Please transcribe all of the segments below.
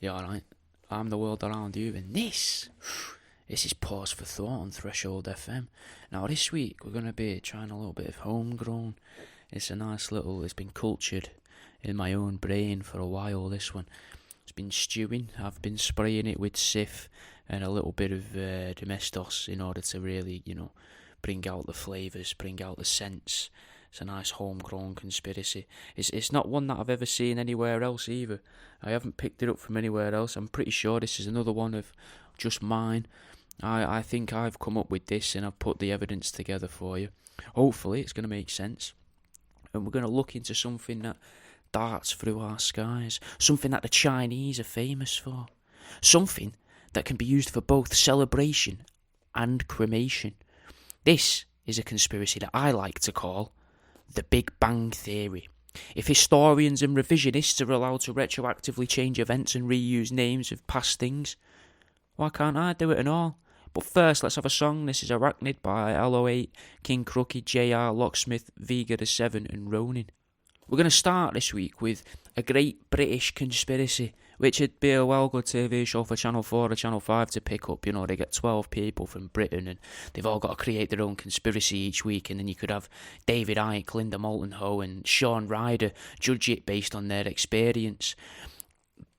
Yeah, alright. I'm the world around you, and this is Pause for Thought on Threshold FM. Now, this week we're going to be trying a little bit of homegrown. It's it's been cultured in my own brain for a while, this one. It's been stewing. I've been spraying it with Sif and a little bit of Domestos in order to really, bring out the flavours, bring out the scents. It's a nice homegrown conspiracy. It's not one that I've ever seen anywhere else either. I haven't picked it up from anywhere else. I'm pretty sure this is another one of just mine. I think I've come up with this and I've put the evidence together for you. Hopefully it's going to make sense. And we're going to look into something that darts through our skies. Something that the Chinese are famous for. Something that can be used for both celebration and cremation. This is a conspiracy that I like to call the Big Bang Theory. If historians and revisionists are allowed to retroactively change events and reuse names of past things, why can't I do it and all? But first, let's have a song. This is Arachnid by LO8, King Crookie, JR, Locksmith, Vega the 7 and Ronin. We're going to start this week with a great British conspiracy, which would be a well-good TV show for Channel 4 or Channel 5 to pick up. They get 12 people from Britain and they've all got to create their own conspiracy each week, and then you could have David Icke, Linda Moulton Howe and Sean Ryder judge it based on their experience.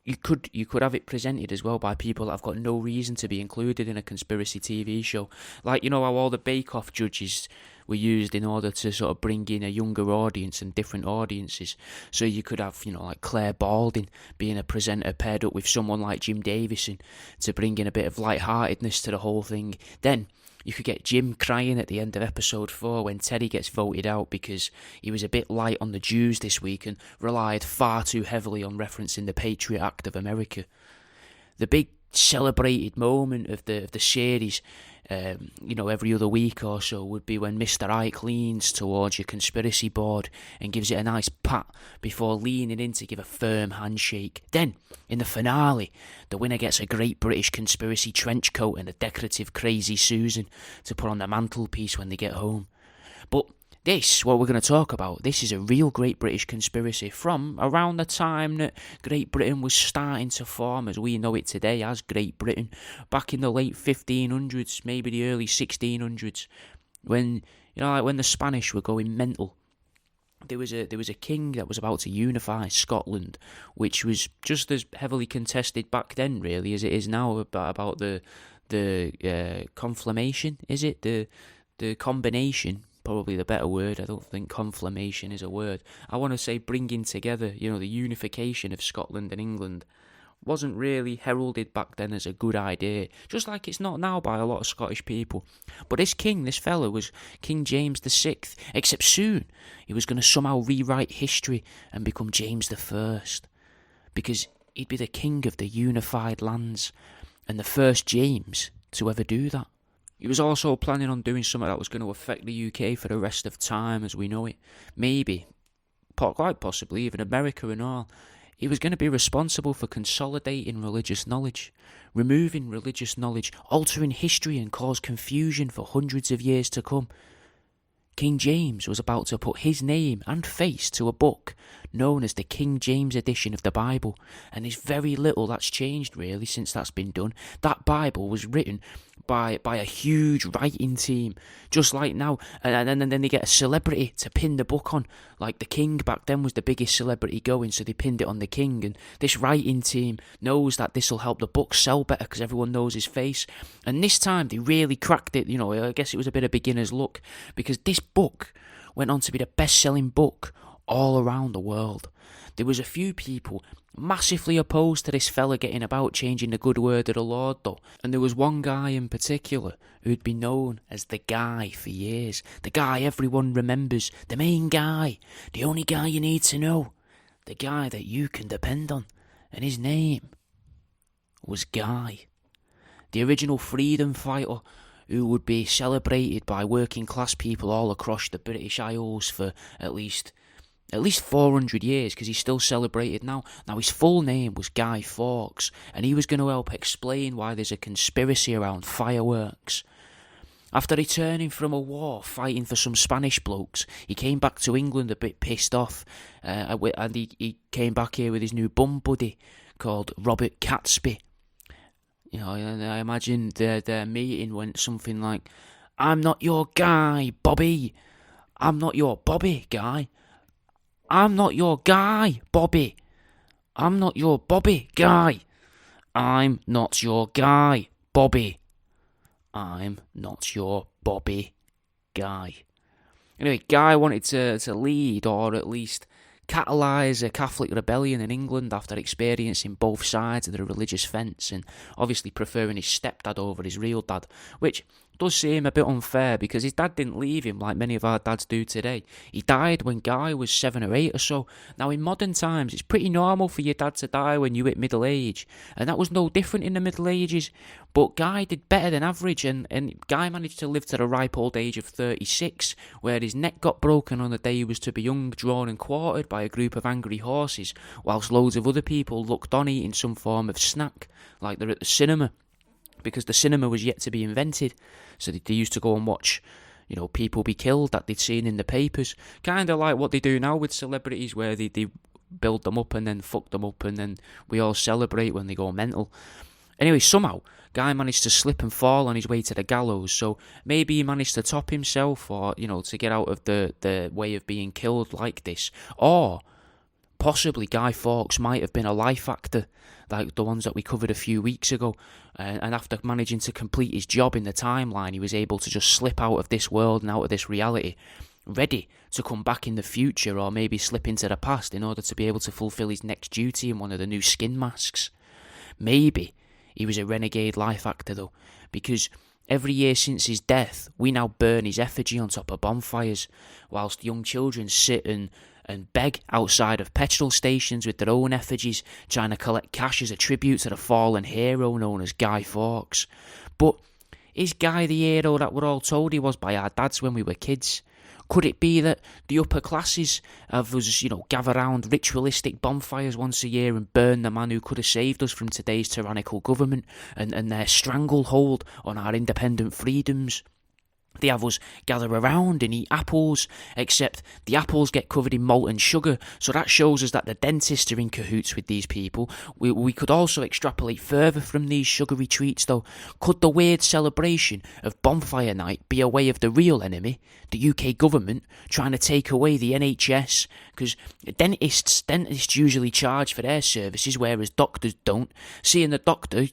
You could have it presented as well by people that have got no reason to be included in a conspiracy TV show. Like, how all the Bake Off judges were used in order to sort of bring in a younger audience and different audiences. So you could have, like Claire Balding being a presenter paired up with someone like Jim Davison to bring in a bit of lightheartedness to the whole thing. Then you could get Jim crying at the end of episode 4 when Teddy gets voted out because he was a bit light on the Jews this week and relied far too heavily on referencing the Patriot Act of America. The big celebrated moment of the series, every other week or so, would be when Mr. Ike leans towards your conspiracy board and gives it a nice pat before leaning in to give a firm handshake. Then, in the finale, the winner gets a great British conspiracy trench coat and a decorative Crazy Susan to put on the mantelpiece when they get home. But what we're going to talk about, this is a real Great British conspiracy from around the time that Great Britain was starting to form as we know it today as Great Britain, back in the late 1500s, maybe the early 1600s, when, when the Spanish were going mental. There was a king that was about to unify Scotland, which was just as heavily contested back then, really, as it is now about the conflammation, is it? The combination, probably the better word. I don't think conflammation is a word. I want to say bringing together, the unification of Scotland and England wasn't really heralded back then as a good idea, just like it's not now by a lot of Scottish people. But this fella was King James VI, except soon he was going to somehow rewrite history and become James I, because he'd be the king of the unified lands and the first James to ever do that. He was also planning on doing something that was going to affect the UK for the rest of time as we know it. Maybe, quite possibly, even America and all. He was going to be responsible for consolidating religious knowledge, removing religious knowledge, altering history and cause confusion for hundreds of years to come. King James was about to put his name and face to a book known as the King James edition of the Bible, and there's very little that's changed really since that's been done. That Bible was written by a huge writing team, just like now, and then they get a celebrity to pin the book on, like the king back then was the biggest celebrity going, so they pinned it on the king, and this writing team knows that this will help the book sell better because everyone knows his face, and this time they really cracked it. I guess it was a bit of beginner's luck, because this book went on to be the best-selling book all around the world. There was a few people massively opposed to this fella getting about changing the good word of the Lord though, and there was one guy in particular who'd been known as the guy for years, the guy everyone remembers, the main guy, the only guy you need to know, the guy that you can depend on, and his name was Guy, the original freedom fighter who would be celebrated by working class people all across the British Isles for at least 400 years, because he's still celebrated now. Now, his full name was Guy Fawkes, and he was going to help explain why there's a conspiracy around fireworks. After returning from a war fighting for some Spanish blokes, he came back to England a bit pissed off, and he came back here with his new bum buddy called Robert Catesby. You know, and I imagine their meeting went something like, "I'm not your guy, Bobby. I'm not your Bobby guy. I'm not your guy, Bobby. I'm not your Bobby guy. I'm not your guy, Bobby. I'm not your Bobby guy." Anyway, Guy wanted to lead, or at least catalyse a Catholic rebellion in England after experiencing both sides of the religious fence, and obviously preferring his stepdad over his real dad, which does seem a bit unfair because his dad didn't leave him like many of our dads do today. He died when Guy was 7 or 8 or so. Now in modern times it's pretty normal for your dad to die when you hit middle age, and that was no different in the Middle Ages, but Guy did better than average, and Guy managed to live to the ripe old age of 36, where his neck got broken on the day he was to be hung, drawn and quartered by a group of angry horses, whilst loads of other people looked on eating some form of snack, like they're at the cinema, because the cinema was yet to be invented. So they used to go and watch, you know, people be killed that they'd seen in the papers. Kind of like what they do now with celebrities, where they build them up and then fuck them up, and then we all celebrate when they go mental. Anyway, somehow, Guy managed to slip and fall on his way to the gallows, so maybe he managed to top himself, or, you know, to get out of the way of being killed like this. Or possibly Guy Fawkes might have been a life actor, like the ones that we covered a few weeks ago, and after managing to complete his job in the timeline, he was able to just slip out of this world and out of this reality, ready to come back in the future, or maybe slip into the past in order to be able to fulfill his next duty in one of the new skin masks. Maybe he was a renegade life actor though, because every year since his death, we now burn his effigy on top of bonfires, whilst young children sit and beg outside of petrol stations with their own effigies, trying to collect cash as a tribute to the fallen hero known as Guy Fawkes. But is Guy the hero that we're all told he was by our dads when we were kids? Could it be that the upper classes of us, you know, gather round ritualistic bonfires once a year and burn the man who could have saved us from today's tyrannical government and their stranglehold on our independent freedoms? They have us gather around and eat apples, except the apples get covered in molten sugar, so that shows us that the dentists are in cahoots with these people. We could also extrapolate further from these sugary treats though. Could the weird celebration of Bonfire Night be a way of the real enemy, the UK government, trying to take away the NHS? Because dentists usually charge for their services, whereas doctors don't. Seeing the doctor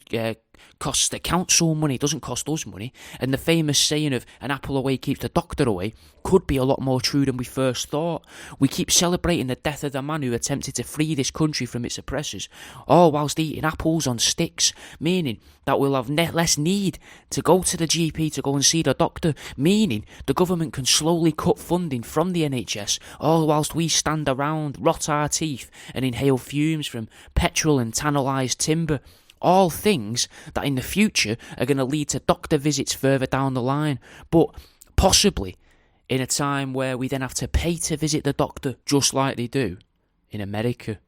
costs the council money, doesn't cost us money, and the famous saying of "an apple away keeps the doctor away" could be a lot more true than we first thought. We keep celebrating the death of the man who attempted to free this country from its oppressors, all whilst eating apples on sticks, meaning that we'll have less need to go to the GP to go and see the doctor, meaning the government can slowly cut funding from the NHS, all whilst we stand around, rot our teeth, and inhale fumes from petrol and tannalised timber. All things that in the future are going to lead to doctor visits further down the line, but possibly in a time where we then have to pay to visit the doctor, just like they do in America.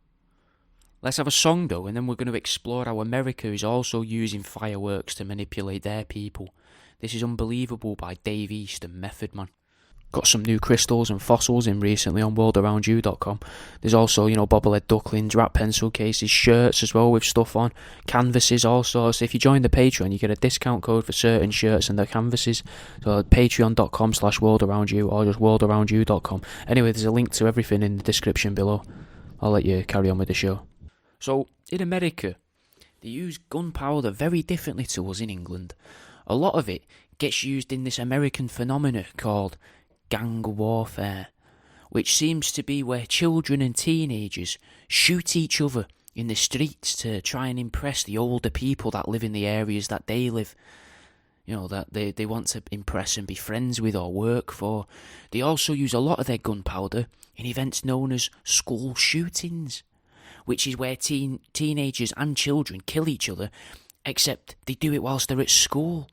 Let's have a song though, and then we're going to explore how America is also using fireworks to manipulate their people. This is Unbelievable by Dave East and Method Man. Got some new crystals and fossils in recently on worldaroundyou.com. There's also, you know, bobblehead ducklings, rat pencil cases, shirts as well with stuff on, canvases also. So if you join the Patreon, you get a discount code for certain shirts and the canvases. So patreon.com/worldaroundyou or just worldaroundyou.com. Anyway, there's a link to everything in the description below. I'll let you carry on with the show. So in America, they use gunpowder very differently to us in England. A lot of it gets used in this American phenomena called gang warfare, which seems to be where children and teenagers shoot each other in the streets to try and impress the older people that live in the areas that they live. You know, that they want to impress and be friends with or work for. They also use a lot of their gunpowder in events known as school shootings, which is where teenagers and children kill each other, except they do it whilst they're at school.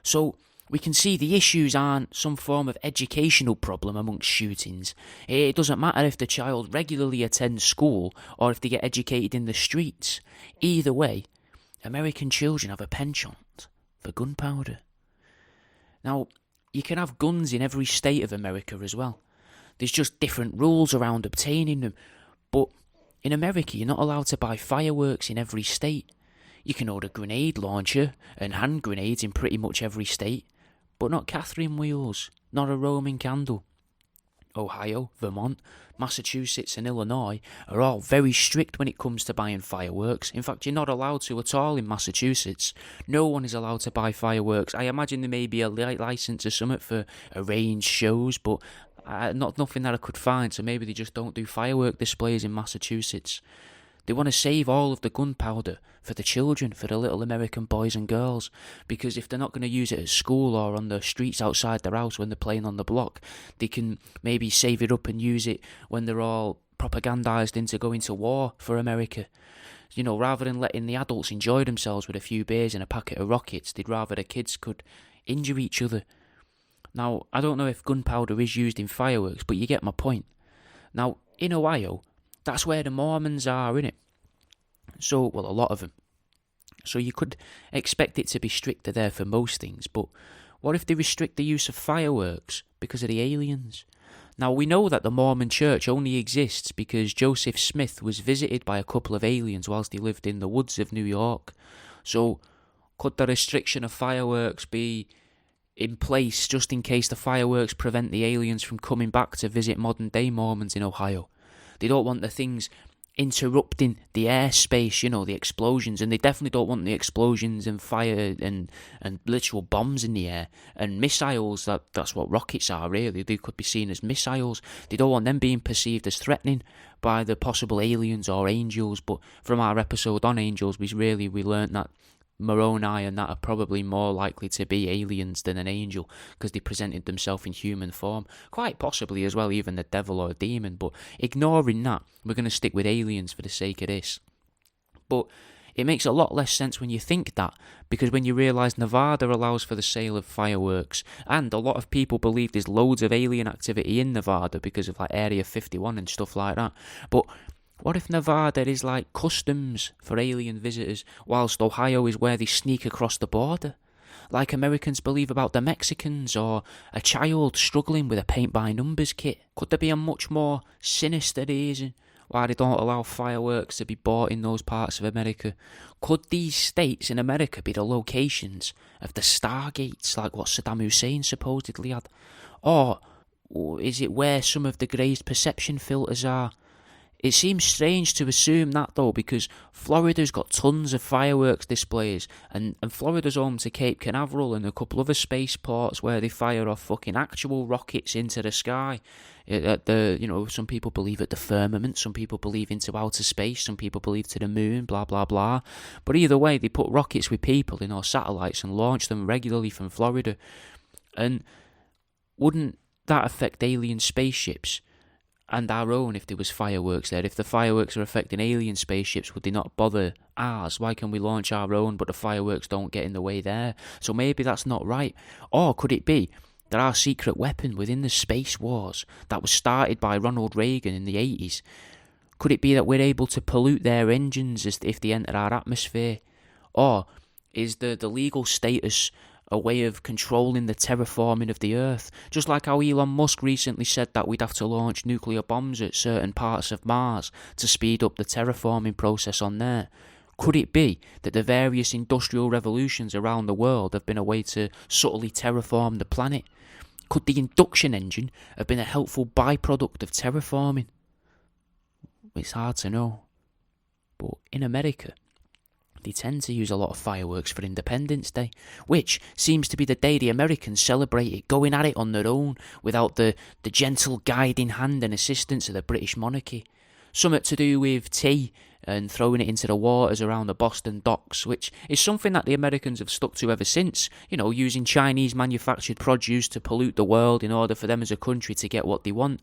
So we can see the issues aren't some form of educational problem amongst shootings. It doesn't matter if the child regularly attends school or if they get educated in the streets. Either way, American children have a penchant for gunpowder. Now, you can have guns in every state of America as well. There's just different rules around obtaining them. But In America, you're not allowed to buy fireworks in every state. You can order grenade launcher and hand grenades in pretty much every state, but not Catherine wheels, not a Roman candle. Ohio, Vermont, Massachusetts and Illinois are all very strict when it comes to buying fireworks. In fact, you're not allowed to at all in Massachusetts. No one is allowed to buy fireworks. I imagine there may be a license or something for arranged shows, but nothing that I could find, so maybe they just don't do firework displays in Massachusetts. They want to save all of the gunpowder for the children, for the little American boys and girls, because if they're not going to use it at school or on the streets outside their house when they're playing on the block, they can maybe save it up and use it when they're all propagandized into going to war for America. You know, rather than letting the adults enjoy themselves with a few beers and a packet of rockets, they'd rather the kids could injure each other. Now, I don't know if gunpowder is used in fireworks, but you get my point. Now, in Ohio, that's where the Mormons are, innit? So, well, a lot of them. So you could expect it to be stricter there for most things, but what if they restrict the use of fireworks because of the aliens? Now, we know that the Mormon Church only exists because Joseph Smith was visited by a couple of aliens whilst he lived in the woods of New York. So, could the restriction of fireworks be in place just in case the fireworks prevent the aliens from coming back to visit modern-day Mormons in Ohio? They don't want the things interrupting the airspace, you know, the explosions, and they definitely don't want the explosions and fire and literal bombs in the air and missiles. That's what rockets are, really. They could be seen as missiles. They don't want them being perceived as threatening by the possible aliens or angels. But from our episode on angels, we learnt that Moroni and that are probably more likely to be aliens than an angel because they presented themselves in human form. Quite possibly as well even the devil or a demon, but ignoring that, we're going to stick with aliens for the sake of this. But it makes a lot less sense when you think that, because when you realise Nevada allows for the sale of fireworks, and a lot of people believe there's loads of alien activity in Nevada because of like Area 51 and stuff like that. But what if Nevada is like customs for alien visitors, whilst Ohio is where they sneak across the border? Like Americans believe about the Mexicans, or a child struggling with a paint-by-numbers kit. Could there be a much more sinister reason why they don't allow fireworks to be bought in those parts of America? Could these states in America be the locations of the Stargates, like what Saddam Hussein supposedly had? Or is it where some of the glazed perception filters are? It seems strange to assume that, though, because Florida's got tons of fireworks displays, and Florida's home to Cape Canaveral and a couple other spaceports where they fire off fucking actual rockets into the sky. Some people believe at the firmament, some people believe into outer space, some people believe to the moon, blah, blah, blah. But either way, they put rockets with people in our satellites and launch them regularly from Florida. And wouldn't that affect alien spaceships? And our own, if there was fireworks there. If the fireworks are affecting alien spaceships, would they not bother ours? Why can we launch our own, but the fireworks don't get in the way there? So maybe that's not right. Or could it be that our secret weapon within the space wars that was started by Ronald Reagan in the 80s, could it be that we're able to pollute their engines if they enter our atmosphere? Or is the legal status a way of controlling the terraforming of the Earth? Just like how Elon Musk recently said that we'd have to launch nuclear bombs at certain parts of Mars to speed up the terraforming process on there. Could it be that the various industrial revolutions around the world have been a way to subtly terraform the planet? Could the induction engine have been a helpful byproduct of terraforming? It's hard to know. But in America, they tend to use a lot of fireworks for Independence Day, which seems to be the day the Americans celebrate it, going at it on their own, without the gentle guiding hand and assistance of the British monarchy. Something to do with tea and throwing it into the waters around the Boston docks, which is something that the Americans have stuck to ever since, using Chinese manufactured produce to pollute the world in order for them as a country to get what they want.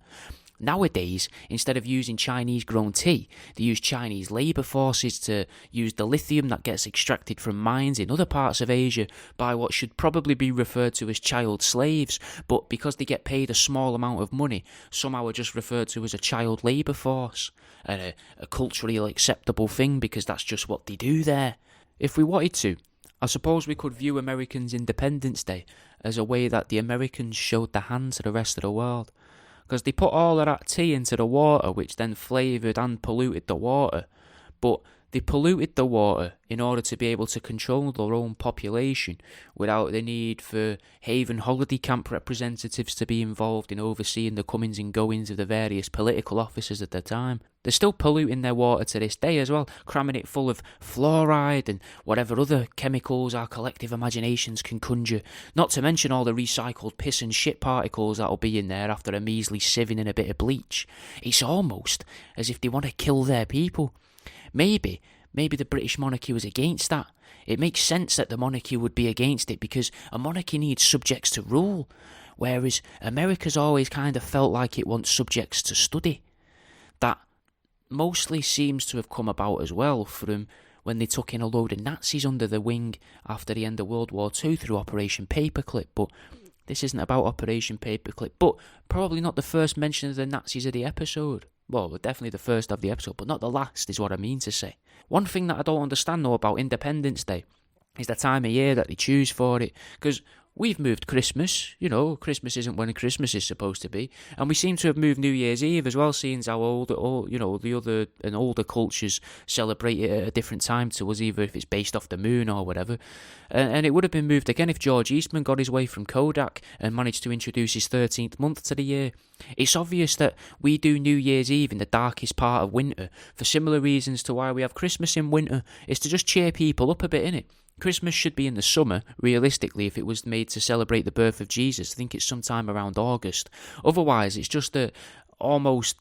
Nowadays, instead of using Chinese-grown tea, they use Chinese labour forces to use the lithium that gets extracted from mines in other parts of Asia by what should probably be referred to as child slaves, but because they get paid a small amount of money, somehow are just referred to as a child labour force, and a culturally acceptable thing because that's just what they do there. If we wanted to, I suppose we could view Americans' Independence Day as a way that the Americans showed the hand to the rest of the world. because they put all of that tea into the water, which then flavoured and polluted the water. But they polluted the water in order to be able to control their own population without the need for Haven holiday camp representatives to be involved in overseeing the comings and goings of the various political officers at the time. They're still polluting their water to this day as well, cramming it full of fluoride and whatever other chemicals our collective imaginations can conjure, not to mention all the recycled piss and shit particles that'll be in there after a measly sieving and a bit of bleach. It's almost as if they want to kill their people. Maybe the British monarchy was against that. It makes sense that the monarchy would be against it because a monarchy needs subjects to rule, whereas America's always kind of felt like it wants subjects to study. That mostly seems to have come about as well from when they took in a load of Nazis under the wing after the end of World War II through Operation Paperclip, but this isn't about Operation Paperclip, but probably not the first mention of the Nazis of the episode. Well, definitely the first of the episode, but not the last, is what I mean to say. One thing that I don't understand, though, about Independence Day is the time of year that they choose for it. Because we've moved Christmas, Christmas isn't when Christmas is supposed to be. And we seem to have moved New Year's Eve as well, seeing as how the other and older cultures celebrate it at a different time to us, either if it's based off the moon or whatever. And it would have been moved again if George Eastman got his way from Kodak and managed to introduce his 13th month to the year. It's obvious that we do New Year's Eve in the darkest part of winter for similar reasons to why we have Christmas in winter. It's to just cheer people up a bit, innit? Christmas should be in the summer, realistically, if it was made to celebrate the birth of Jesus. I think it's sometime around August. Otherwise, it's just a almost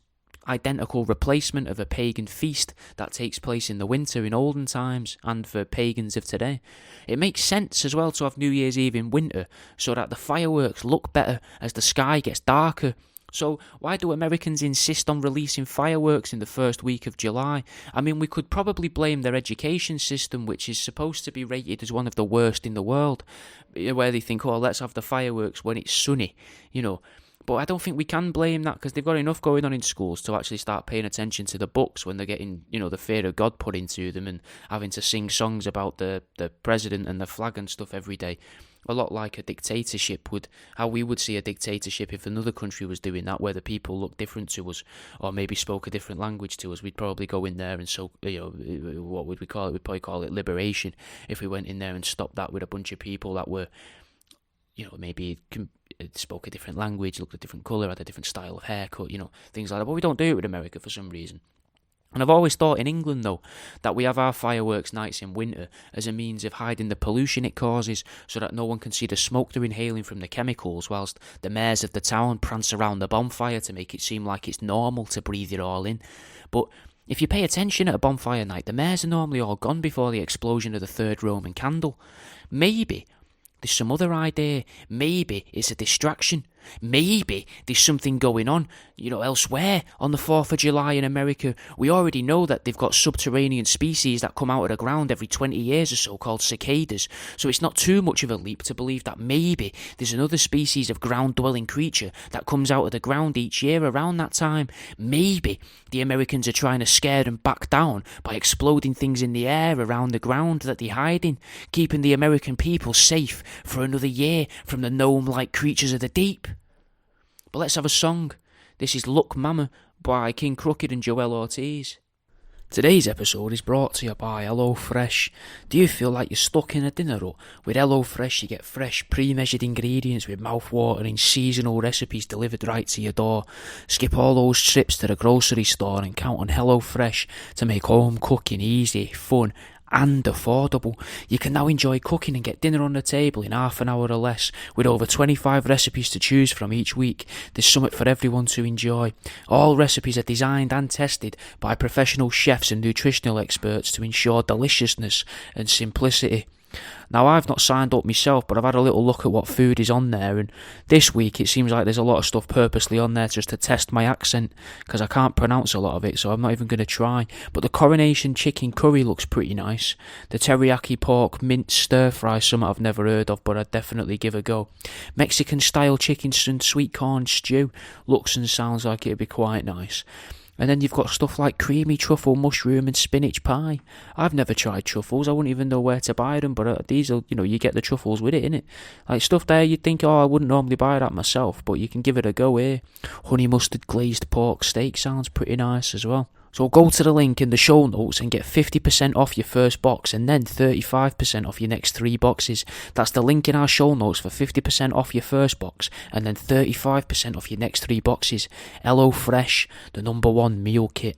identical replacement of a pagan feast that takes place in the winter in olden times and for pagans of today. It makes sense as well to have New Year's Eve in winter so that the fireworks look better as the sky gets darker. So why do Americans insist on releasing fireworks in the first week of July? I mean, we could probably blame their education system, which is supposed to be rated as one of the worst in the world, where they think, let's have the fireworks when it's sunny, But I don't think we can blame that because they've got enough going on in schools to actually start paying attention to the books when they're getting, the fear of God put into them and having to sing songs about the president and the flag and stuff every day. A lot like a dictatorship how we would see a dictatorship if another country was doing that, where the people looked different to us or maybe spoke a different language to us. We'd probably go in there and what would we call it? We'd probably call it liberation if we went in there and stopped that with a bunch of people that were, maybe spoke a different language, looked a different colour, had a different style of haircut, things like that. But we don't do it with America for some reason. And I've always thought in England, though, that we have our fireworks nights in winter as a means of hiding the pollution it causes so that no one can see the smoke they're inhaling from the chemicals, whilst the mayors of the town prance around the bonfire to make it seem like it's normal to breathe it all in. But if you pay attention at a bonfire night, the mayors are normally all gone before the explosion of the third Roman candle. Maybe there's some other idea. Maybe it's a distraction. Maybe there's something going on, elsewhere on the 4th of July in America. We already know that they've got subterranean species that come out of the ground every 20 years or so called cicadas. So it's not too much of a leap to believe that maybe there's another species of ground-dwelling creature that comes out of the ground each year around that time. Maybe the Americans are trying to scare them back down by exploding things in the air around the ground that they hide in, keeping the American people safe for another year from the gnome-like creatures of the deep. But let's have a song. This is Look Mama by King Crooked and Joel Ortiz. Today's episode is brought to you by HelloFresh. Do you feel like you're stuck in a dinner rut? With HelloFresh you get fresh, pre-measured ingredients with mouth-watering seasonal recipes delivered right to your door. Skip all those trips to the grocery store and count on HelloFresh to make home cooking easy, fun and affordable. You can now enjoy cooking and get dinner on the table in half an hour or less, with over 25 recipes to choose from each week. There's something for everyone to enjoy. All recipes are designed and tested by professional chefs and nutritional experts to ensure deliciousness and simplicity. Now, I've not signed up myself, but I've had a little look at what food is on there, and this week it seems like there's a lot of stuff purposely on there just to test my accent, because I can't pronounce a lot of it, so I'm not even going to try. But the Coronation Chicken Curry looks pretty nice. The Teriyaki Pork Mint Stir Fry, something I've never heard of, but I'd definitely give a go. Mexican Style Chicken and Sweet Corn Stew looks and sounds like it'd be quite nice. And then you've got stuff like creamy truffle, mushroom and spinach pie. I've never tried truffles. I wouldn't even know where to buy them, but these are, you get the truffles with it, innit? Like stuff there you'd think, oh, I wouldn't normally buy that myself, but you can give it a go here. Honey mustard glazed pork steak sounds pretty nice as well. So go to the link in the show notes and get 50% off your first box and then 35% off your next 3 boxes. That's the link in our show notes for 50% off your first box and then 35% off your next 3 boxes. HelloFresh, the #1 meal kit.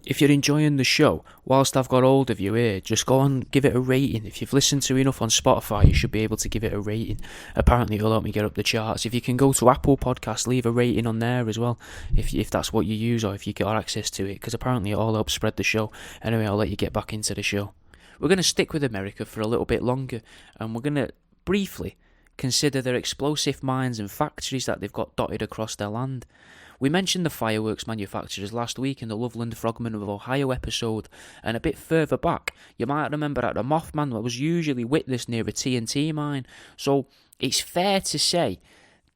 If you're enjoying the show, whilst I've got hold of you here, just go and give it a rating. If you've listened to enough on Spotify, you should be able to give it a rating. Apparently it'll help me get up the charts. If you can go to Apple Podcasts, leave a rating on there as well, if that's what you use or if you got access to it, because apparently it all helps spread the show. Anyway, I'll let you get back into the show. We're going to stick with America for a little bit longer, and we're going to briefly consider their explosive mines and factories that they've got dotted across their land. We mentioned the fireworks manufacturers last week in the Loveland Frogmen of Ohio episode, and a bit further back, you might remember that the Mothman was usually witnessed near a TNT mine, so it's fair to say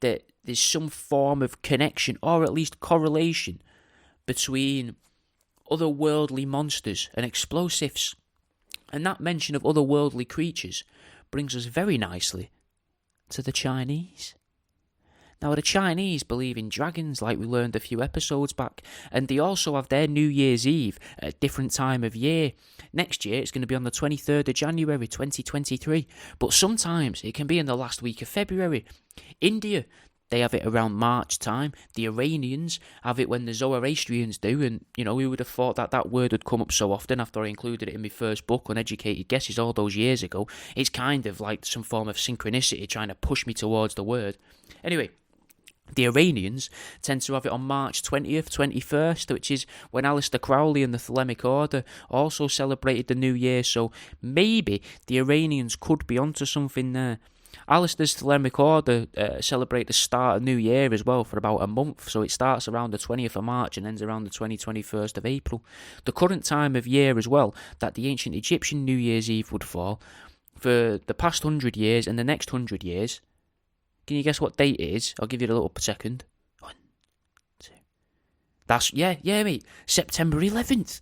that there's some form of connection, or at least correlation, between otherworldly monsters and explosives. And that mention of otherworldly creatures brings us very nicely to the Chinese. Now, the Chinese believe in dragons, like we learned a few episodes back, and they also have their New Year's Eve at a different time of year. Next year, it's going to be on the 23rd of January 2023, but sometimes it can be in the last week of February. India, they have it around March time. The Iranians have it when the Zoroastrians do, and, we would have thought that word would come up so often after I included it in my first book, Uneducated Guesses, all those years ago. It's kind of like some form of synchronicity trying to push me towards the word. Anyway, the Iranians tend to have it on March 20th, 21st, which is when Aleister Crowley and the Thelemic Order also celebrated the New Year, so maybe the Iranians could be onto something there. Aleister's Thelemic Order celebrate the start of New Year as well for about a month, so it starts around the 20th of March and ends around the 21st of April. The current time of year as well that the ancient Egyptian New Year's Eve would fall, for the past 100 years and the next 100 years, can you guess what date it is? I'll give you a little second. 1, 2. That's, mate, September 11th.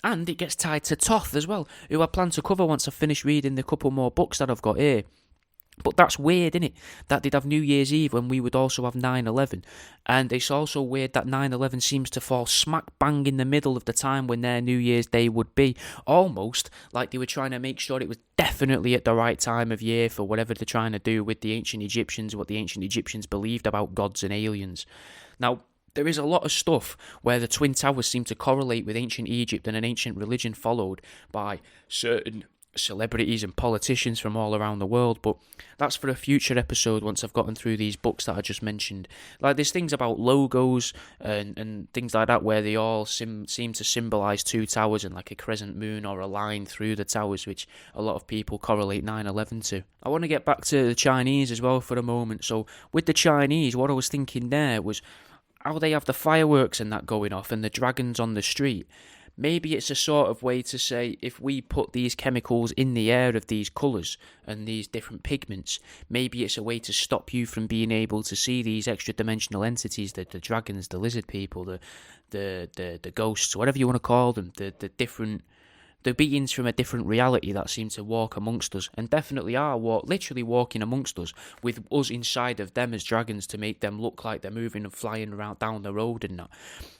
And it gets tied to Thoth as well, who I plan to cover once I've finished reading the couple more books that I've got here. But that's weird, innit? That they'd have New Year's Eve when we would also have 9/11. And it's also weird that 9/11 seems to fall smack bang in the middle of the time when their New Year's Day would be. Almost like they were trying to make sure it was definitely at the right time of year for whatever they're trying to do with the ancient Egyptians, what the ancient Egyptians believed about gods and aliens. Now, there is a lot of stuff where the Twin Towers seem to correlate with ancient Egypt and an ancient religion followed by certain celebrities and politicians from all around the world, but that's for a future episode once I've gotten through these books that I just mentioned. Like, there's things about logos and things like that where they all seem to symbolise 2 towers and like a crescent moon or a line through the towers, which a lot of people correlate 9/11 to. I want to get back to the Chinese as well for a moment. So with the Chinese, what I was thinking there was how they have the fireworks and that going off and the dragons on the street. Maybe it's a sort of way to say, if we put these chemicals in the air of these colours and these different pigments, maybe it's a way to stop you from being able to see these extra-dimensional entities, the dragons, the lizard people, the ghosts, whatever you want to call them, the beings from a different reality that seem to walk amongst us, and definitely are literally walking amongst us, with us inside of them as dragons to make them look like they're moving and flying around down the road and that.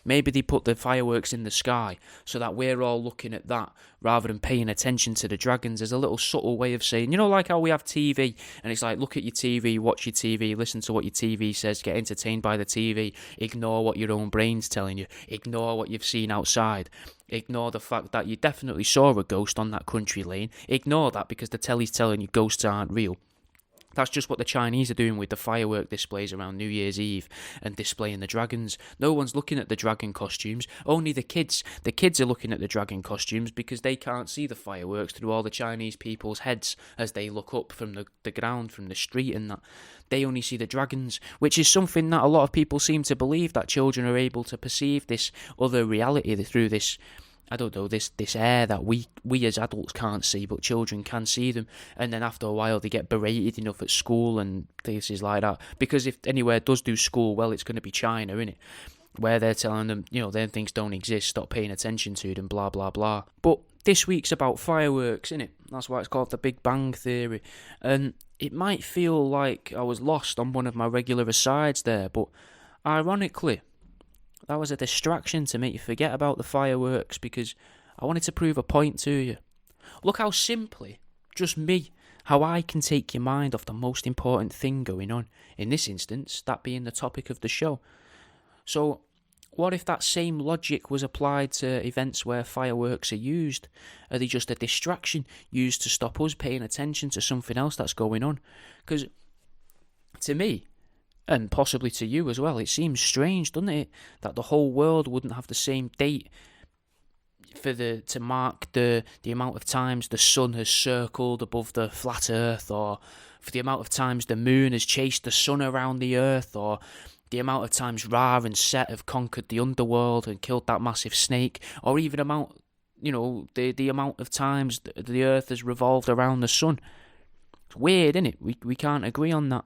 Maybe they put the fireworks in the sky so that we're all looking at that rather than paying attention to the dragons. As a little subtle way of saying, like how we have TV and it's like, look at your TV, watch your TV, listen to what your TV says, get entertained by the TV, ignore what your own brain's telling you, ignore what you've seen outside. Ignore the fact that you definitely saw a ghost on that country lane. Ignore that because the telly's telling you ghosts aren't real. That's just what the Chinese are doing with the firework displays around New Year's Eve and displaying the dragons. No one's looking at the dragon costumes, only the kids. The kids are looking at the dragon costumes because they can't see the fireworks through all the Chinese people's heads as they look up from the ground, from the street and that. They only see the dragons, which is something that a lot of people seem to believe, that children are able to perceive this other reality through this, this air that we as adults can't see, but children can see them. And then after a while, they get berated enough at school and things like that. Because if anywhere does do school well, it's going to be China, innit? where they're telling them, them things don't exist, stop paying attention to them, blah, blah, blah. But this week's about fireworks, innit? That's why it's called the Big Bang Theory. And it might feel like I was lost on one of my regular asides there, but ironically, that was a distraction to make you forget about the fireworks because I wanted to prove a point to you. Look how simply, just me, how I can take your mind off the most important thing going on. In this instance, that being the topic of the show. So, what if that same logic was applied to events where fireworks are used? Are they just a distraction used to stop us paying attention to something else that's going on? Because to me, and possibly to you as well, it seems strange, doesn't it, that the whole world wouldn't have the same date to mark the amount of times the sun has circled above the flat earth, or for the amount of times the moon has chased the sun around the earth, or the amount of times Ra and Set have conquered the underworld and killed that massive snake, or even the amount of times the earth has revolved around the sun. It's weird, isn't it? We can't agree on that.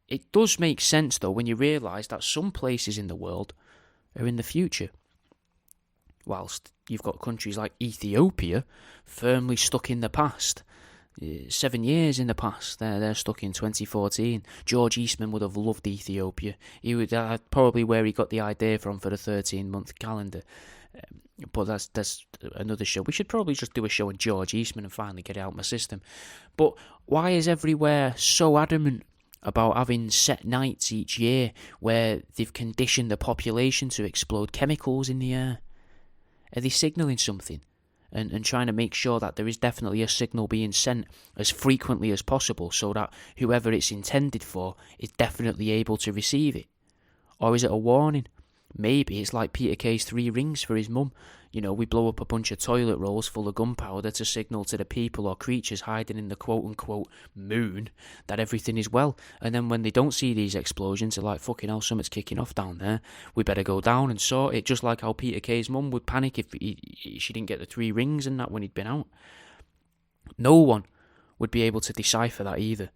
It does make sense, though, when you realise that some places in the world are in the future, whilst you've got countries like Ethiopia firmly stuck in the past. 7 years in the past, they're stuck in 2014. George Eastman would have loved Ethiopia. He would probably where he got the idea from for the 13-month calendar. But that's another show. We should probably just do a show on George Eastman and finally get it out of my system. But why is everywhere so adamant about having set nights each year where they've conditioned the population to explode chemicals in the air? Are they signalling something? And trying to make sure that there is definitely a signal being sent as frequently as possible so that whoever it's intended for is definitely able to receive it? Or is it a warning? Maybe it's like Peter Kay's 3 rings for his mum. We blow up a bunch of toilet rolls full of gunpowder to signal to the people or creatures hiding in the quote-unquote moon that everything is well. And then when they don't see these explosions, they're like, fucking hell, something's kicking off down there. We better go down and sort it. Just like how Peter Kay's mum would panic if she didn't get the 3 rings and that when he'd been out. No one would be able to decipher that either.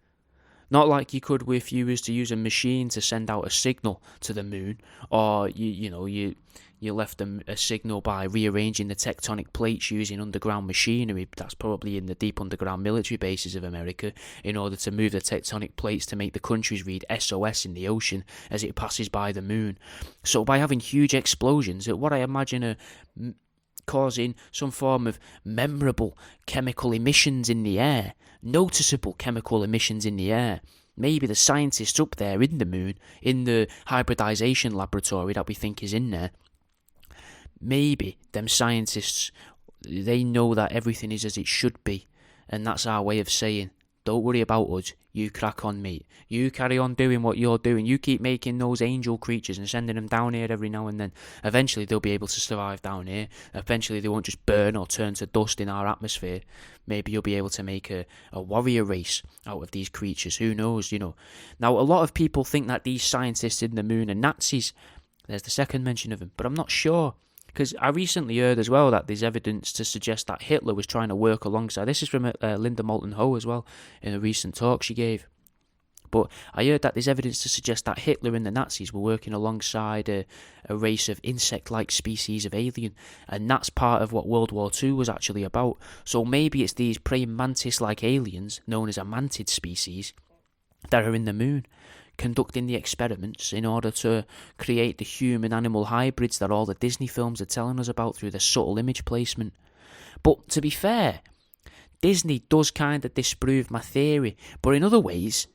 Not like you could if you was to use a machine to send out a signal to the moon, or you left a signal by rearranging the tectonic plates using underground machinery. That's probably in the deep underground military bases of America, in order to move the tectonic plates to make the countries read SOS in the ocean as it passes by the moon. So by having huge explosions, what I imagine are causing some form of memorable chemical emissions in the air, noticeable chemical emissions in the air. Maybe the scientists up there in the moon, in the hybridization laboratory that we think is in there, maybe them scientists, they know that everything is as it should be, and that's our way of saying, don't worry about us, you crack on, mate. You carry on doing what you're doing. You keep making those angel creatures and sending them down here every now and then. Eventually they'll be able to survive down here. Eventually they won't just burn or turn to dust in our atmosphere. Maybe you'll be able to make a warrior race out of these creatures. Who knows, Now, a lot of people think that these scientists in the moon are Nazis. There's the second mention of them, but I'm not sure. Because I recently heard as well that there's evidence to suggest that Hitler was trying to work alongside. This is from Linda Moulton Howe as well, in a recent talk she gave. But I heard that there's evidence to suggest that Hitler and the Nazis were working alongside a race of insect-like species of alien. And that's part of what World War II was actually about. So maybe it's these praying mantis-like aliens, known as a mantid species, that are in the moon, conducting the experiments in order to create the human-animal hybrids that all the Disney films are telling us about through the subtle image placement. But to be fair, Disney does kind of disprove my theory, but in other ways,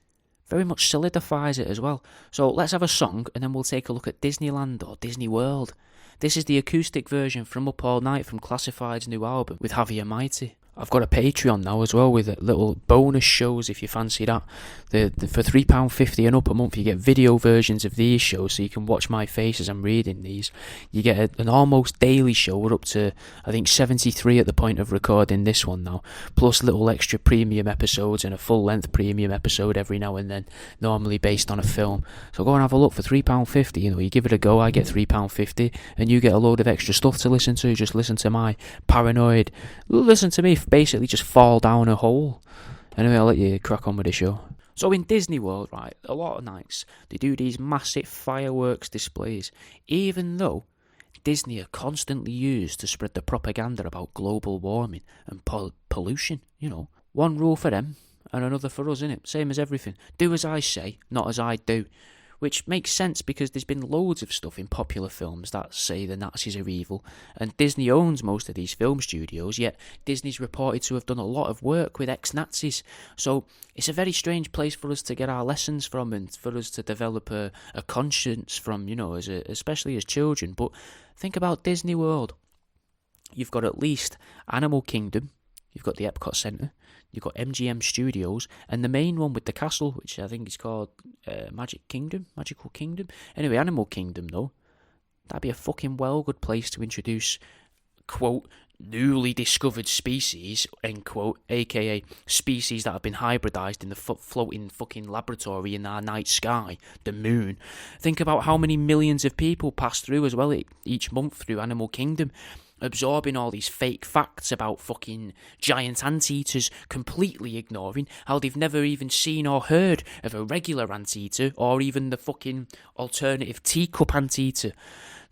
very much solidifies it as well. So let's have a song, and then we'll take a look at Disneyland or Disney World. This is the acoustic version from Up All Night from Classified's new album with Javier Mighty. I've got a Patreon now as well with little bonus shows if you fancy that. For £3.50 and up a month you get video versions of these shows so you can watch my face as I'm reading these. You get an almost daily show. We're up to I think 73 at the point of recording this one now, plus little extra premium episodes and a full length premium episode every now and then, normally based on a film. So go and have a look for £3.50. You give it a go. I get £3.50 and you get a load of extra stuff to listen to. Just listen to my paranoid, listen to me basically just fall down a hole. Anyway, I'll let you crack on with the show. So in Disney World, right, a lot of nights, they do these massive fireworks displays, even though Disney are constantly used to spread the propaganda about global warming and pollution, you know. One rule for them and another for us, innit? Same as everything. Do as I say, not as I do. Which makes sense because there's been loads of stuff in popular films that say the Nazis are evil, and Disney owns most of these film studios, yet Disney's reported to have done a lot of work with ex-Nazis. So it's a very strange place for us to get our lessons from and for us to develop a conscience from, you know, especially as children. But think about Disney World. You've got at least Animal Kingdom, you've got the Epcot Centre, you've got MGM Studios, and the main one with the castle, which I think is called Magical Kingdom. Anyway, Animal Kingdom, though, that'd be a fucking well good place to introduce, quote, newly discovered species, end quote, aka species that have been hybridized in the floating fucking laboratory in our night sky, the moon. Think about how many millions of people pass through as well each month through Animal Kingdom, absorbing all these fake facts about fucking giant anteaters, completely ignoring how they've never even seen or heard of a regular anteater or even the fucking alternative teacup anteater.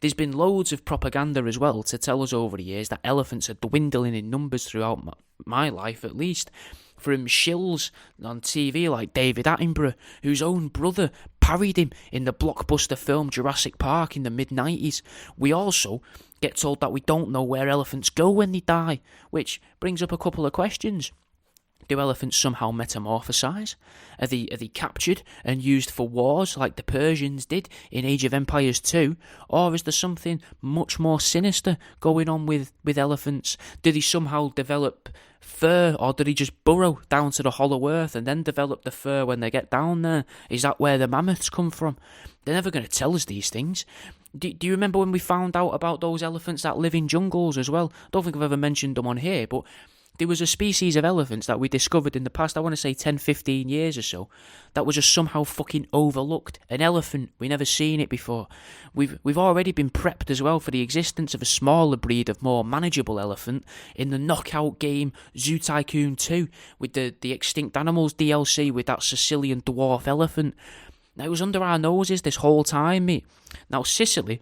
There's been loads of propaganda as well to tell us over the years that elephants are dwindling in numbers throughout my life at least. From shills on TV like David Attenborough, whose own brother parried him in the blockbuster film Jurassic Park in the mid-90s. We also get told that we don't know where elephants go when they die, which brings up a couple of questions. Do elephants somehow metamorphosize? Are they captured and used for wars like the Persians did in Age of Empires 2? Or is there something much more sinister going on with elephants? Do they somehow develop fur, or do they just burrow down to the hollow earth and then develop the fur when they get down there? Is that where the mammoths come from? They're never going to tell us these things. Do you remember when we found out about those elephants that live in jungles as well? I don't think I've ever mentioned them on here, but there was a species of elephants that we discovered in the past, I want to say 10, 15 years or so, that was just somehow fucking overlooked. An elephant, we never seen it before. We've already been prepped as well for the existence of a smaller breed of more manageable elephant in the knockout game Zoo Tycoon 2 with the Extinct Animals DLC with that Sicilian dwarf elephant. Now, it was under our noses this whole time, mate. Now, Sicily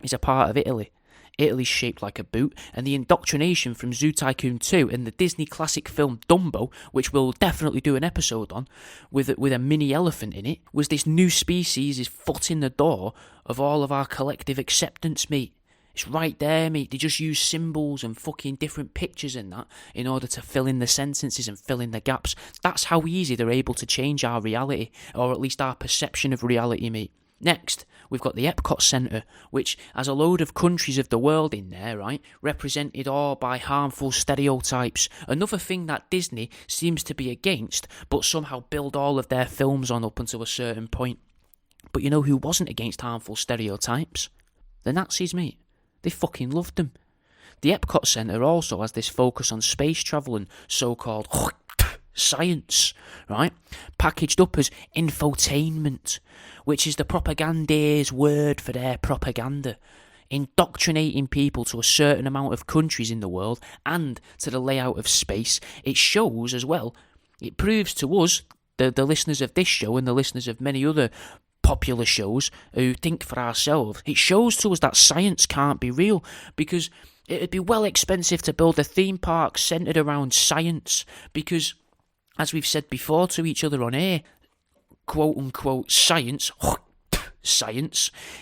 is a part of Italy. Italy's shaped like a boot, and the indoctrination from Zoo Tycoon 2 and the Disney classic film Dumbo, which we'll definitely do an episode on, with a mini elephant in it, was this new species' foot in the door of all of our collective acceptance, mate. It's right there, mate. They just use symbols and fucking different pictures and that in order to fill in the sentences and fill in the gaps. That's how easy they're able to change our reality, or at least our perception of reality, mate. Next, we've got the Epcot Centre, which has a load of countries of the world in there, right? Represented all by harmful stereotypes. Another thing that Disney seems to be against, but somehow build all of their films on up until a certain point. But you know who wasn't against harmful stereotypes? The Nazis, mate. They fucking loved them. The Epcot Centre also has this focus on space travel and so-called science, right? Packaged up as infotainment, which is the propaganda's word for their propaganda, indoctrinating people to a certain amount of countries in the world and to the layout of space. It shows as well, it proves to us, the listeners of this show and the listeners of many other popular shows who think for ourselves, it shows to us that science can't be real, because it'd be well expensive to build a theme park centred around science, because as we've said before to each other on air, quote unquote science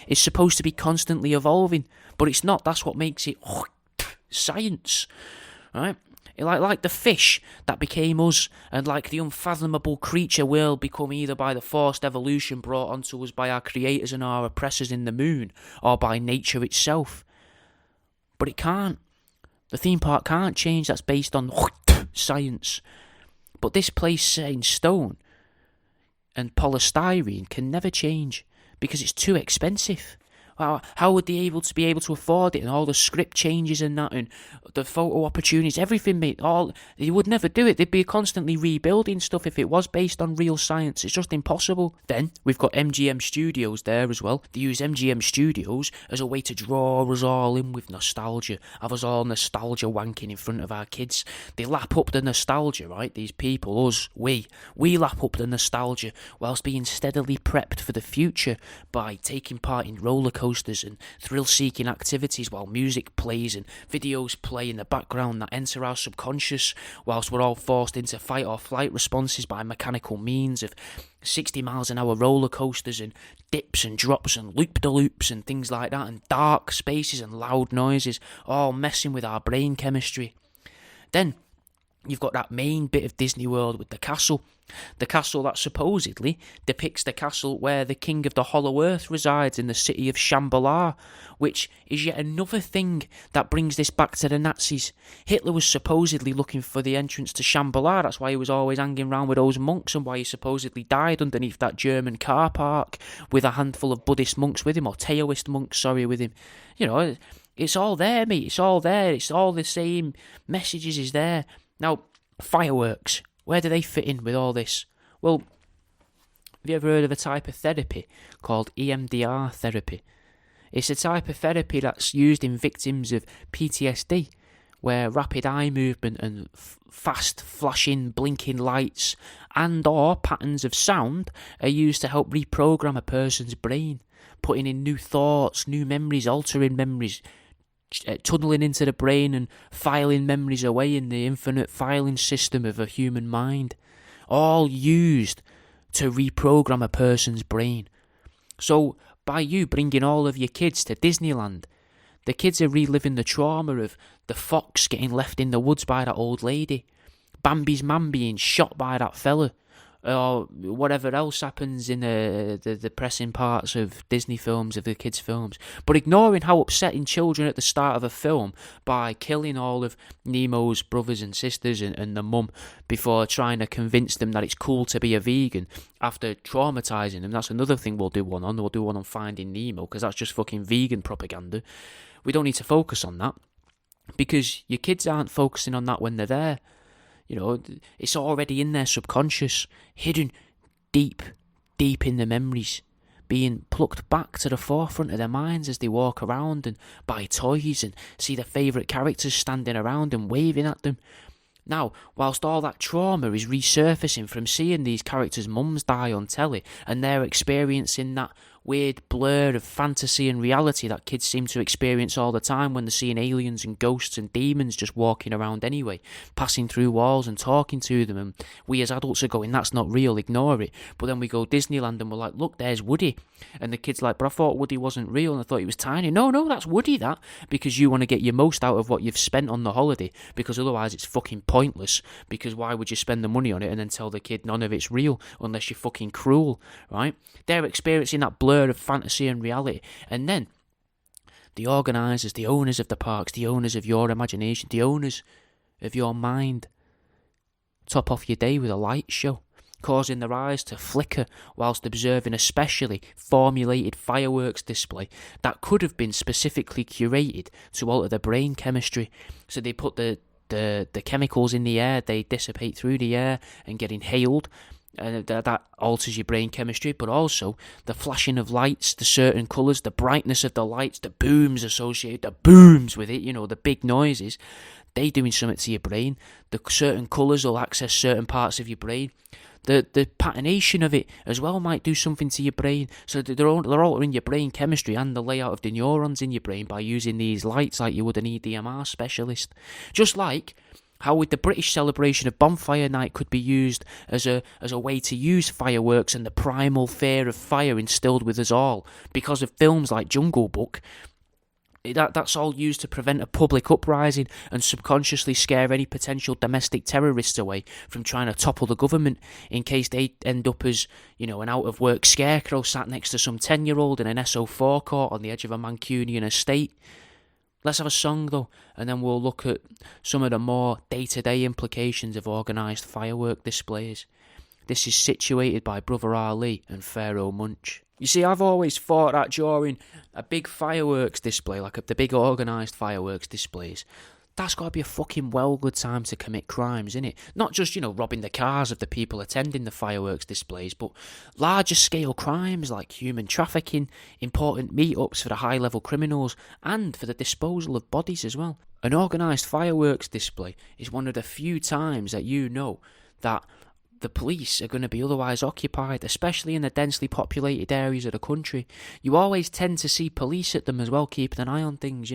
is supposed to be constantly evolving, but it's not. That's what makes it science, right? Like the fish that became us, and like the unfathomable creature will become either by the forced evolution brought onto us by our creators and our oppressors in the moon, or by nature itself. But it can't. The theme park can't change. That's based on science. But this place set in stone and polystyrene can never change because it's too expensive. How would they be able to afford it, and all the script changes and that, and the photo opportunities, everything, mate? They would never do it. They'd be constantly rebuilding stuff if it was based on real science. It's just impossible. Then we've got MGM Studios there as well. They use MGM Studios as a way to draw us all in with nostalgia, have us all nostalgia wanking in front of our kids. They lap up the nostalgia, right? These people, us, we lap up the nostalgia whilst being steadily prepped for the future by taking part in roller coasters and thrill-seeking activities while music plays and videos play in the background that enter our subconscious, whilst we're all forced into fight or flight responses by mechanical means of 60 miles an hour roller coasters and dips and drops and loop-de-loops and things like that, and dark spaces and loud noises, all messing with our brain chemistry. Then you've got that main bit of Disney World with the castle. The castle that supposedly depicts the castle where the King of the Hollow Earth resides in the city of Shambhala, which is yet another thing that brings this back to the Nazis. Hitler was supposedly looking for the entrance to Shambhala. That's why he was always hanging around with those monks, and why he supposedly died underneath that German car park with a handful of Buddhist monks with him, or Taoist monks, with him. You know, it's all there, mate. It's all there. It's all the same messages is there. Now, fireworks. Where do they fit in with all this? Well, have you ever heard of a type of therapy called EMDR therapy? It's a type of therapy that's used in victims of PTSD, where rapid eye movement and fast flashing, blinking lights and or patterns of sound are used to help reprogram a person's brain, putting in new thoughts, new memories, altering memories, tunneling into the brain and filing memories away in the infinite filing system of a human mind, all used to reprogram a person's brain. So by you bringing all of your kids to Disneyland, the kids are reliving the trauma of the fox getting left in the woods by that old lady, Bambi's man being shot by that fella, or whatever else happens in the depressing parts of Disney films, of the kids' films, but ignoring how upsetting children at the start of a film by killing all of Nemo's brothers and sisters and the mum before trying to convince them that it's cool to be a vegan after traumatising them. That's another thing we'll do one on. We'll do one on Finding Nemo, because that's just fucking vegan propaganda. We don't need to focus on that, because your kids aren't focusing on that when they're there. You know, it's already in their subconscious, hidden deep in their memories, being plucked back to the forefront of their minds as they walk around and buy toys and see their favourite characters standing around and waving at them. Now, whilst all that trauma is resurfacing from seeing these characters' mums die on telly, and they're experiencing that weird blur of fantasy and reality that kids seem to experience all the time when they're seeing aliens and ghosts and demons just walking around anyway, passing through walls and talking to them, and we as adults are going, that's not real, ignore it. But then we go Disneyland and we're like, look, there's Woody, and the kid's like, but I thought Woody wasn't real and I thought he was tiny. No, that's Woody, that, because you want to get your most out of what you've spent on the holiday, because otherwise it's fucking pointless, because why would you spend the money on it and then tell the kid none of it's real, unless you're fucking cruel, right? They're experiencing that blur of fantasy and reality, and then the organisers, the owners of the parks, the owners of your imagination, the owners of your mind, top off your day with a light show, causing their eyes to flicker whilst observing a specially formulated fireworks display that could have been specifically curated to alter the brain chemistry. So they put the chemicals in the air, they dissipate through the air and get inhaled, and that alters your brain chemistry, but also the flashing of lights, the certain colours, the brightness of the lights, the booms associated, the booms with it, the big noises, they doing something to your brain. The certain colours will access certain parts of your brain. The patternation of it as well might do something to your brain. So they're altering your brain chemistry and the layout of the neurons in your brain by using these lights like you would an EDMR specialist. Just like how with the British celebration of Bonfire Night could be used as a way to use fireworks and the primal fear of fire instilled with us all because of films like Jungle Book. That's all used to prevent a public uprising and subconsciously scare any potential domestic terrorists away from trying to topple the government in case they end up as, an out-of-work scarecrow sat next to some 10-year-old in an SO4 court on the edge of a Mancunian estate. Let's have a song though, and then we'll look at some of the more day-to-day implications of organised firework displays. This is situated by Brother Ali and Pharaoh Munch. You see, I've always thought that during a big fireworks display, like the big organised fireworks displays, that's got to be a fucking well good time to commit crimes, innit? Not just, robbing the cars of the people attending the fireworks displays, but larger scale crimes like human trafficking, important meetups for the high level criminals, and for the disposal of bodies as well. An organised fireworks display is one of the few times that that the police are going to be otherwise occupied, especially in the densely populated areas of the country. You always tend to see police at them as well, keeping an eye on things,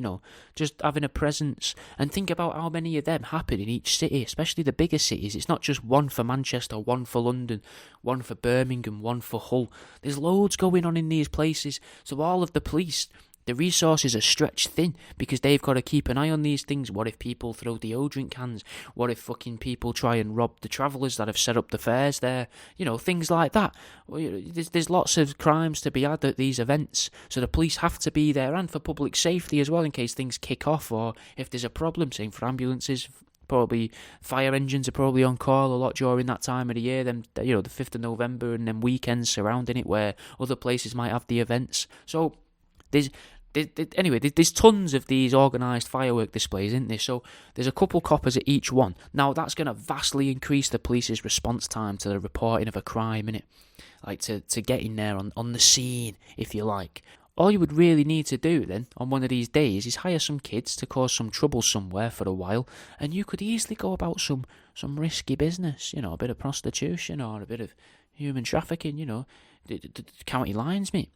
just having a presence. And think about how many of them happen in each city, especially the bigger cities. It's not just one for Manchester, one for London, one for Birmingham, one for Hull. There's loads going on in these places. So all of the police, the resources are stretched thin because they've got to keep an eye on these things. What if people throw deodorant cans? What if fucking people try and rob the travellers that have set up the fairs there? Things like that. There's lots of crimes to be had at these events, so the police have to be there, and for public safety as well, in case things kick off or if there's a problem, same for ambulances. Probably fire engines are probably on call a lot during that time of the year, the 5th of November and then weekends surrounding it where other places might have the events. So there's tons of these organised firework displays, isn't there? So there's a couple coppers at each one. Now that's going to vastly increase the police's response time to the reporting of a crime, innit? Like to get in there on the scene, if you like. All you would really need to do then on one of these days is hire some kids to cause some trouble somewhere for a while, and you could easily go about some risky business, a bit of prostitution or a bit of human trafficking, the county lines, mate.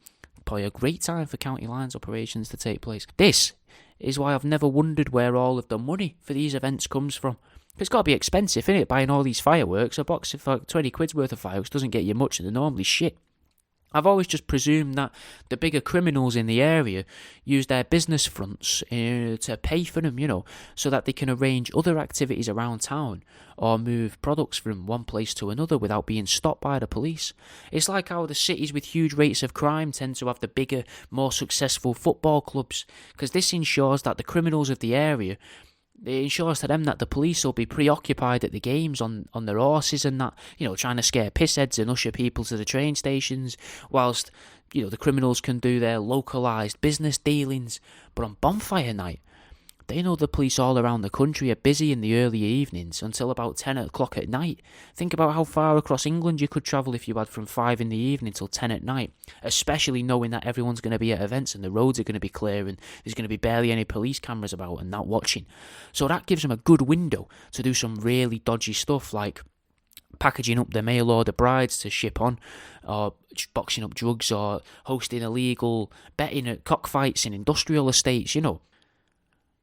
Probably a great time for county lines operations to take place. This is why I've never wondered where all of the money for these events comes from. It's got to be expensive, innit? Buying all these fireworks. A box of like 20 quid's worth of fireworks doesn't get you much, and they're normally shit. I've always just presumed that the bigger criminals in the area use their business fronts to pay for them, so that they can arrange other activities around town or move products from one place to another without being stopped by the police. It's like how the cities with huge rates of crime tend to have the bigger, more successful football clubs, because this ensures that the criminals of the area, it ensures to them that the police will be preoccupied at the games on their horses and that, trying to scare pissheads and usher people to the train stations, whilst, the criminals can do their localised business dealings. But on bonfire night, they know the police all around the country are busy in the early evenings until about 10 o'clock at night. Think about how far across England you could travel if you had from 5 in the evening till 10 at night, especially knowing that everyone's going to be at events and the roads are going to be clear and there's going to be barely any police cameras about and that watching. So that gives them a good window to do some really dodgy stuff like packaging up their mail order brides to ship on, or boxing up drugs, or hosting illegal betting at cockfights in industrial estates, And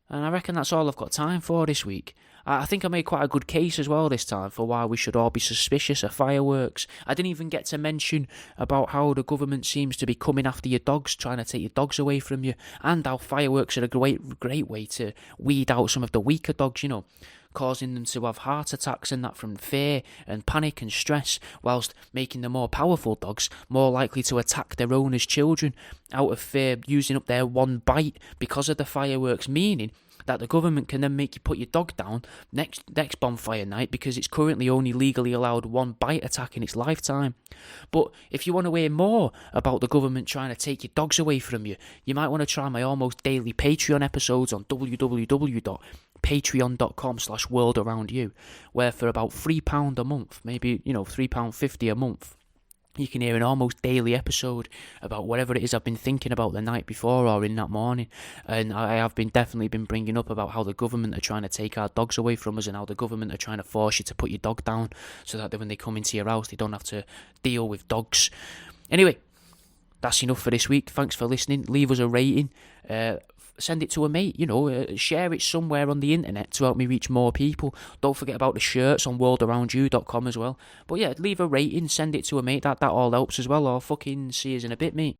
I reckon that's all I've got time for this week. I think I made quite a good case as well this time for why we should all be suspicious of fireworks. I didn't even get to mention about how the government seems to be coming after your dogs, trying to take your dogs away from you, and how fireworks are a great way to weed out some of the weaker dogs, causing them to have heart attacks and that from fear and panic and stress, whilst making the more powerful dogs more likely to attack their owners' children out of fear, using up their one bite because of the fireworks, meaning that the government can then make you put your dog down next bonfire night because it's currently only legally allowed one bite attack in its lifetime. But if you want to hear more about the government trying to take your dogs away from you, you might want to try my almost daily Patreon episodes on www.patreon.com/worldaroundyou, where for about £3 a month, maybe £3.50 a month, you can hear an almost daily episode about whatever it is I've been thinking about the night before or in that morning. And I have definitely been bringing up about how the government are trying to take our dogs away from us and how the government are trying to force you to put your dog down so that when they come into your house they don't have to deal with dogs. Anyway, that's enough for this week. Thanks for listening. Leave us a rating. Send it to a mate, share it somewhere on the internet to help me reach more people. Don't forget about the shirts on worldaroundyou.com as well. But yeah, leave a rating, send it to a mate, that all helps as well, or fucking see us in a bit, mate.